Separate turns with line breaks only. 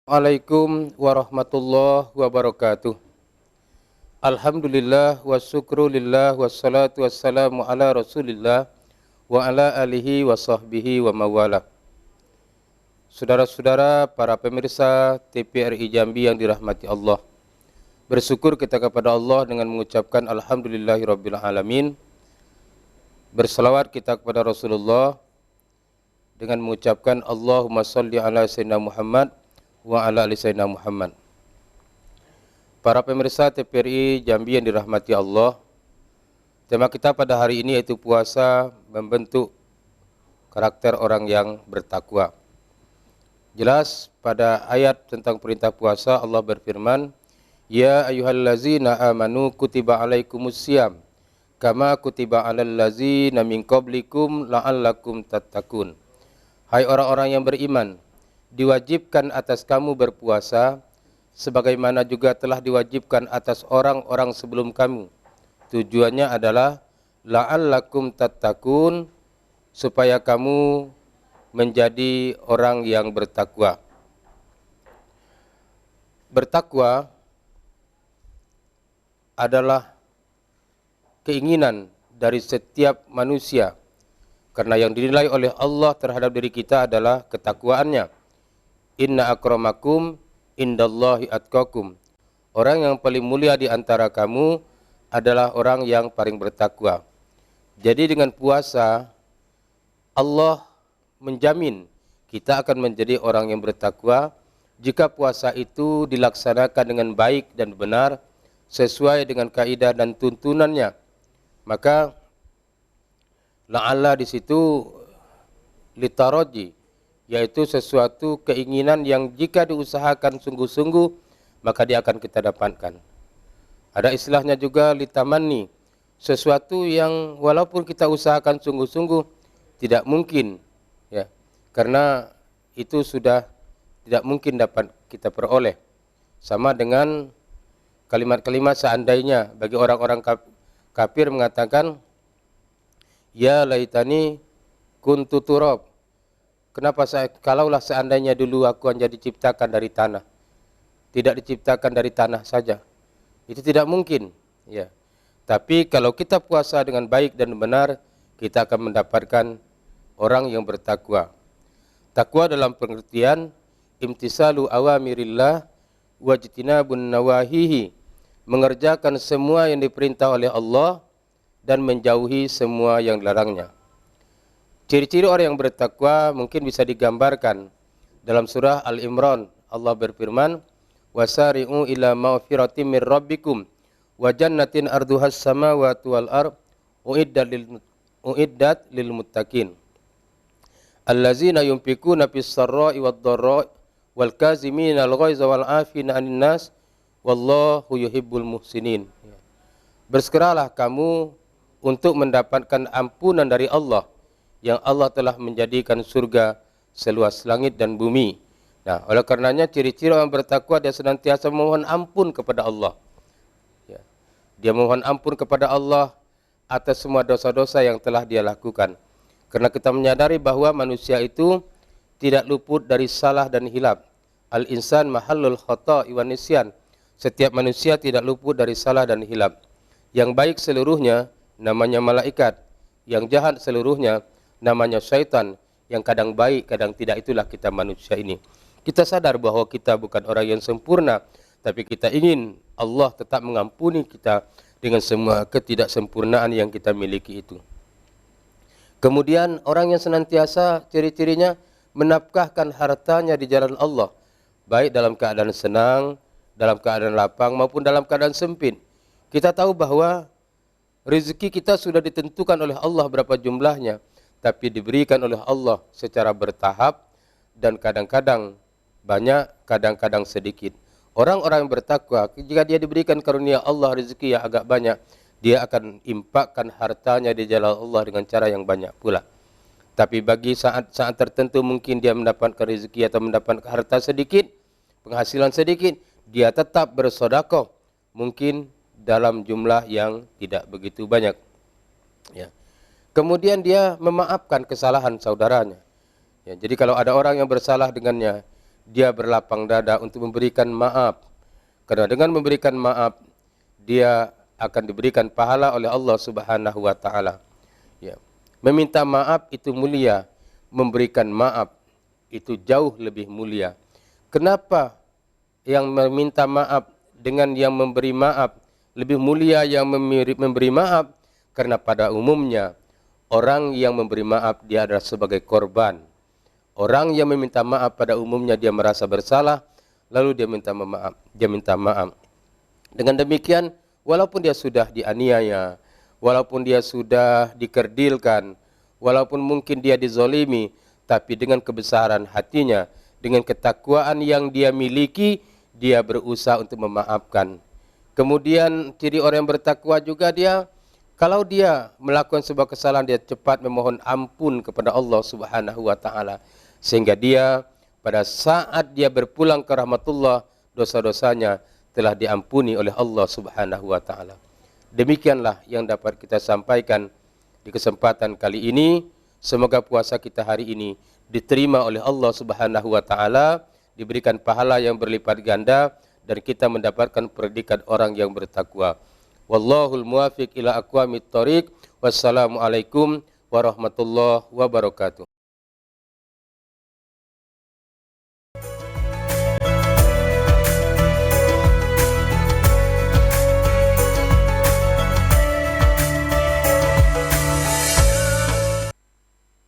Assalamualaikum warahmatullahi wabarakatuh. Alhamdulillah wa syukrulillah wassalatu wassalamu ala rasulillah wa ala alihi wa sahbihi wa mawala. Saudara-saudara para pemirsa TVRI Jambi yang dirahmati Allah, bersyukur kita kepada Allah dengan mengucapkan alhamdulillahirabbil alamin. Berselawat kita kepada Rasulullah dengan mengucapkan Allahumma shalli ala sayyidina Muhammad wa ala ali sayyidina Muhammad. Para pemirsa TVRI Jambi yang dirahmati Allah, tema kita pada hari ini yaitu puasa membentuk karakter orang yang bertakwa. Jelas pada ayat tentang perintah puasa Allah berfirman, ya ayyuhallazina amanu kutiba alaikumusiyam kama kutiba alal ladzina min qablikum la'allakum tattaqun. Hai orang-orang yang beriman, diwajibkan atas kamu berpuasa sebagaimana juga telah diwajibkan atas orang-orang sebelum kamu. Tujuannya adalah la'allakum tattaqun, supaya kamu menjadi orang yang bertakwa. Bertakwa adalah keinginan dari setiap manusia, karena yang dinilai oleh Allah terhadap diri kita adalah ketakwaannya. Inna akramakum indallahi atqakum. Orang yang paling mulia di antara kamu adalah orang yang paling bertakwa. Jadi dengan puasa Allah menjamin kita akan menjadi orang yang bertakwa jika puasa itu dilaksanakan dengan baik dan benar sesuai dengan kaidah dan tuntunannya. Maka la'alla di situ litaraji, yaitu sesuatu keinginan yang jika diusahakan sungguh-sungguh maka dia akan kita dapatkan. Ada istilahnya juga litamanni, sesuatu yang walaupun kita usahakan sungguh-sungguh tidak mungkin, ya, karena itu sudah tidak mungkin dapat kita peroleh. Sama dengan kalimat-kalimat seandainya bagi orang-orang kafir mengatakan ya laitani kuntu turab. Kenapa kalaulah seandainya dulu aku hanya diciptakan dari tanah, tidak diciptakan dari tanah saja, itu tidak mungkin, ya. Tapi kalau kita puasa dengan baik dan benar, kita akan mendapatkan orang yang bertakwa. Takwa dalam pengertian imtisalu awamirillah wajtinabun nawahihi, mengerjakan semua yang diperintah oleh Allah dan menjauhi semua yang dilarangnya. Ciri-ciri orang yang bertakwa mungkin bisa digambarkan dalam surah Al-Imran. Allah berfirman, wasari'u ila maghfiratin mir rabbikum wa jannatin arduhas samawati wal ard uiddat lil muttaqin allazina yunfikuna fis sarra'i wad dharra'i wal kazimina al ghaiza wal 'afina 'anil nas wallahu yuhibbul muhsinin. Bersegeralah kamu untuk mendapatkan ampunan dari Allah, yang Allah telah menjadikan surga seluas langit dan bumi. Nah, oleh karenanya ciri-ciri orang bertakwa dia senantiasa memohon ampun kepada Allah. Ya. Dia memohon ampun kepada Allah atas semua dosa-dosa yang telah dia lakukan. Karena kita menyadari bahwa manusia itu tidak luput dari salah dan hilaf. Al-insan mahallul khata'i wan nisyan. Setiap manusia tidak luput dari salah dan hilaf. Yang baik seluruhnya namanya malaikat, yang jahat seluruhnya namanya syaitan, yang kadang baik, kadang tidak. Itulah kita manusia ini. Kita sadar bahwa kita bukan orang yang sempurna, tapi kita ingin Allah tetap mengampuni kita dengan semua ketidaksempurnaan yang kita miliki itu. Kemudian orang yang senantiasa ciri-cirinya menafkahkan hartanya di jalan Allah, baik dalam keadaan senang, dalam keadaan lapang, maupun dalam keadaan sempit. Kita tahu bahwa rezeki kita sudah ditentukan oleh Allah berapa jumlahnya, tapi diberikan oleh Allah secara bertahap dan kadang-kadang banyak, kadang-kadang sedikit. Orang-orang yang bertakwa, jika dia diberikan karunia Allah rezeki yang agak banyak, dia akan infakkan hartanya di jalan Allah dengan cara yang banyak pula. Tapi bagi saat-saat tertentu mungkin dia mendapatkan rezeki atau mendapatkan harta sedikit, penghasilan sedikit, dia tetap bersedekah, mungkin dalam jumlah yang tidak begitu banyak. Ya. Kemudian dia memaafkan kesalahan saudaranya. Ya, jadi kalau ada orang yang bersalah dengannya, dia berlapang dada untuk memberikan maaf. Karena dengan memberikan maaf, dia akan diberikan pahala oleh Allah Subhanahu wa taala. Ya. Meminta maaf itu mulia, memberikan maaf itu jauh lebih mulia. Kenapa yang meminta maaf dengan yang memberi maaf lebih mulia yang memberi maaf? Karena pada umumnya orang yang memberi maaf dia adalah sebagai korban. Orang yang meminta maaf pada umumnya dia merasa bersalah, lalu dia minta maaf. Dengan demikian, walaupun dia sudah dianiaya, walaupun dia sudah dikerdilkan, walaupun mungkin dia dizolimi, tapi dengan kebesaran hatinya, dengan ketakwaan yang dia miliki, dia berusaha untuk memaafkan. Kemudian ciri orang yang bertakwa juga dia, kalau dia melakukan sebuah kesalahan, dia cepat memohon ampun kepada Allah Subhanahu wa taala. Sehingga dia pada saat dia berpulang ke rahmatullah, dosa-dosanya telah diampuni oleh Allah Subhanahu wa taala. Demikianlah yang dapat kita sampaikan di kesempatan kali ini. Semoga puasa kita hari ini diterima oleh Allah Subhanahu wa taala, diberikan pahala yang berlipat ganda, dan kita mendapatkan predikat orang yang bertakwa. Wallahul muwafiq ila aqwamit thoriq. Wassalamualaikum warahmatullahi wabarakatuh.